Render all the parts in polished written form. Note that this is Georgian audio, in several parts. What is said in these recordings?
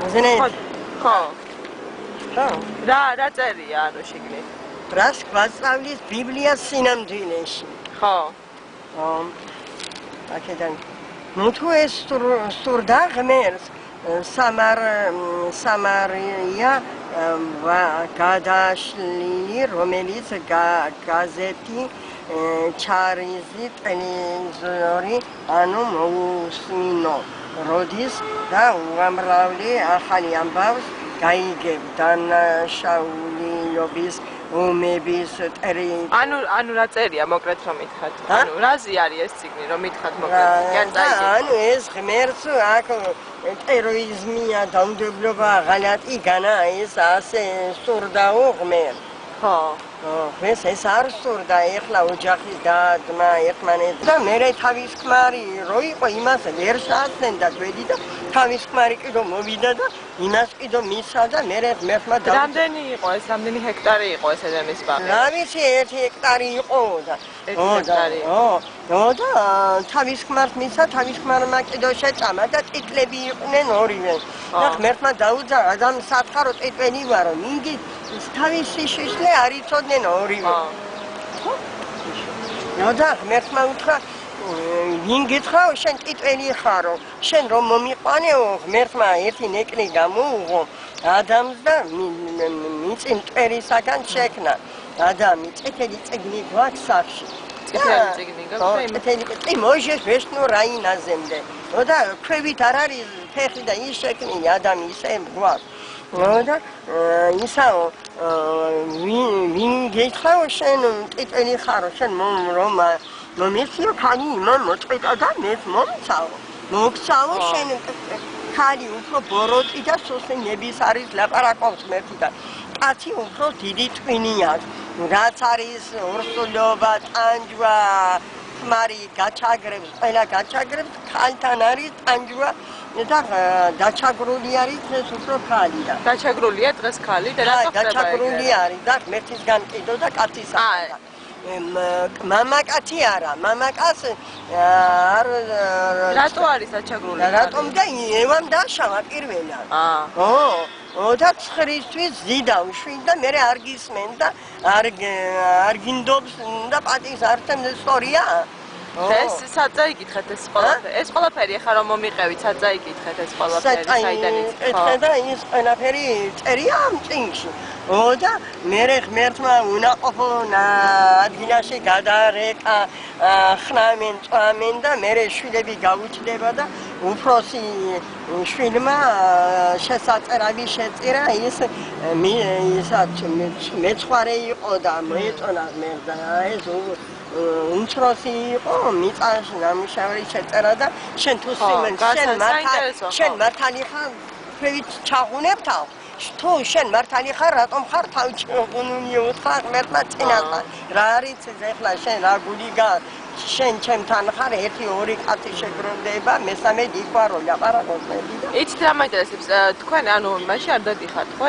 უზენაესი. ხო. ხო. რა წერია ანუ შიგნით? რას გვასწავლის ბიბლიას სინამდვილეში. ხო. აქედან ნუ თუ ეს სურდა ღმერთს სამარია გადაშლილი რომელიც გაზეთი ჩარიზი ტელევიზორი ანუ მოусმინო როდის და უამრავი ახალი ამბავს გაიგებ დანაშაულიობის უმების ტერი ანუ რა წერია მოკლედ რომ მითხრათ ანუ რაზი არის ეს ციგნი რომ მითხრათ მოკლედ ანუ ეს ღმერთს აქ ტერორიზმია დაუნდობლობა ღალატი განა ეს ასე სურდაო ღმერთ ხო ეს არ სურდა ეხლა ოჯახის დადმა ერთმანეთს და მე თავის ქმარი რო იყო იმას ვერ შეაცდენდა გვედი და თავის ქმარი კიდო მოვიდა და იმას კიდო მისცა და მე ღმერთმა და რამდენი იყო ეს რამდენი ჰექტარი იყო ეს ედემის ბაღი რა ვიცი 1 ჰექტარი იყო და და თავის ქმარს მისცა თავის ქმარმა კიდო შეჭამა და ტიტლები იყვნენ ორივე და ღმერთმა დაუძა ადამს სათხარო ტიტველი ვარო მინგი თავის შიშლე არ იცოდნენ ორივე და ღმერთმა უთხრა ვინ გითხრა შენ ტიტველი ხარო შენ რომ მომიყვანეო ღმერთმა ერთი ნეკლი გამოუღო ადამს და მიწი მტვერისაგან შექმნა ადამი წითელი წიგნი გვაქვს სახში წითელი წიგნი გაქვს მოჟეს ვეშნო რაინაზემდე და ქვევით არ არის ფეხი და ის შექმნილი ადამი ისე გვაქვს და ისაო ვინ გითხრა შენ ტიტველი ხარო შენ რომ მომეციო ხანი იმან მოწყვეტა და მეც მომცავ მოგცავ შენ ხალი უფრო ბოროტი და სოსენების არის ლაპარაკობს მერტი და კაცი უფრო დიდი ტვინია რაც არის ორსულობა ტანჯვა ხმარი გაჩაგრებს ყველა გაჩაგრებს ხალთან არის ტანჯვა და დაჩაგრული არის ეს უფრო ხალი და დაჩაგრულია დღეს ხალი და რა ხდება დაჩაგრული არის და მერტისგან კიდო და კაცისა მამაკაცი არა მამაკაც არ რატო არის დაჩაგრული რატომ და ევამ დაშავა პირველად და ცხრისთვის ზიდა უშვილ და მე არ გისმენ და არ გინდობს და პატის არ თემ სწორია ეს საწაიგითხეთ ეს ყველაფერი ახლა რომ მომიყევით საწაიგითხეთ ეს ყველაფერი საიდან იწება და ის ყველაფერი წერია ამ წიგნში და მე ღმერთმა უნაყოფო ადგილაში გადარეკა ხნამენ წვამენ და მე შვილები გაუჩნდება და უფროსი შვილმა შესაწერავი შეწირა ის მეცხვარე იყო და მოეწონა ღმერთს და ეს უმცროსი იყო მიწაში ნამუშევარი შეწერა და შენ თუ შენ მართალი ხარ ქვევით ჩაღუნებთავ თუ შენ მართალი ხარ რატომ ხარ თავჩაღუნუნი უთხრა ღმერთმა წინასწარ რა არის ეს ეხლა შენ რა გულიგა შენ ჩემთან ხარ 1-2 კაცი შეგროვდება მესამე დიყვარო ლაპარაკობს მე და იცით რა მაინტერესებს თქვენ ანუ მაშინ არ დადიხართ ხო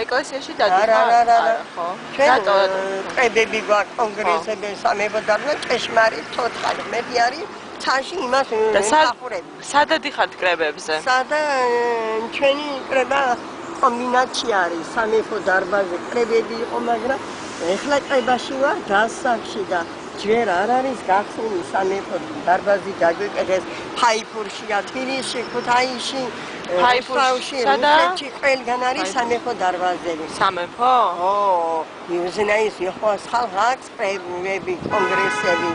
ეკლესიაში დადიხართ არა ხო რატო ყებები გვაქვს კონგრესები სამებოდარნო ჭეშმარიტ ცოცხალი მე არის ცაში იმას ახურები სადადიხართ კრებებზე სადა ჩვენი კრება კომბინაცია არის სამეფო დარბაზი კრებები იყო მაგრამ ეხლა კრებაში ვარ დასახში და ჯერ არ არის გახსნილი სამეფო დარბაზი დაგვიყენეს ფაიფურშია თბილისში ქუთაისში ფაიფურში რუსეთში ყველგან არის სამეფო დარბაზები სამეფო უზენაესი იყო ხალხს კრებები კონგრესები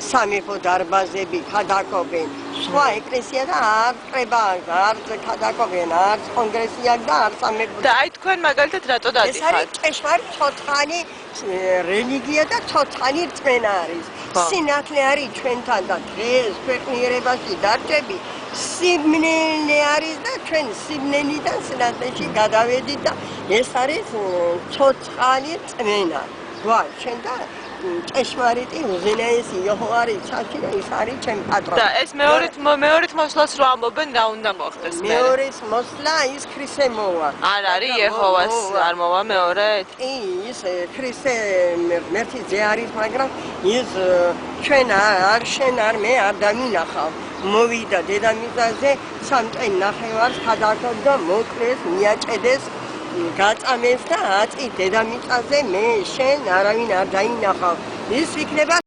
სამეფო დარბაზები ქადაგობენ სხვა ეკლესია და არ კრება არ ქადაგობენ არ კონგრესია და არ სამეფო და აი თქვენ მაგალითად რატო დადიხართ ეს არის ჭეშმარიტ ცოცხალი რელიგია და ცოცხალი რწმენა არის სინათლე არის ჩვენთან და დღეს ქვეყნიერებაში დარჩები სიბნელე არის და ჩვენ სიბნელიდან სინათლეში გადავედით და ეს არის ცოცხალი რწმენა ჩვენ და ჭეშმარიტი უზენაესი იეჰოვარი ჩაჩი და ის არის ჩემი პატრონი და ეს მეორით მოსლას რო ამბობენ რა უნდა მოხდეს მეორეს მოსლა ის ქრისტე მოვა არ არის იეჰოვას არ მოვა მეორეთ ის ქრისტე მერტი ზე არის მაგრამ ის ჩვენ არ შენ არ მე არ დამინახავ მოვიდა დედამიწაზე 3 წელი ნახევარს გადაარქვათ და მოკლეს, მიაჭედეს, გაწამეს და აწი დედამიწაზე მე შენ არავინ არ დაინახავ. ის იქნება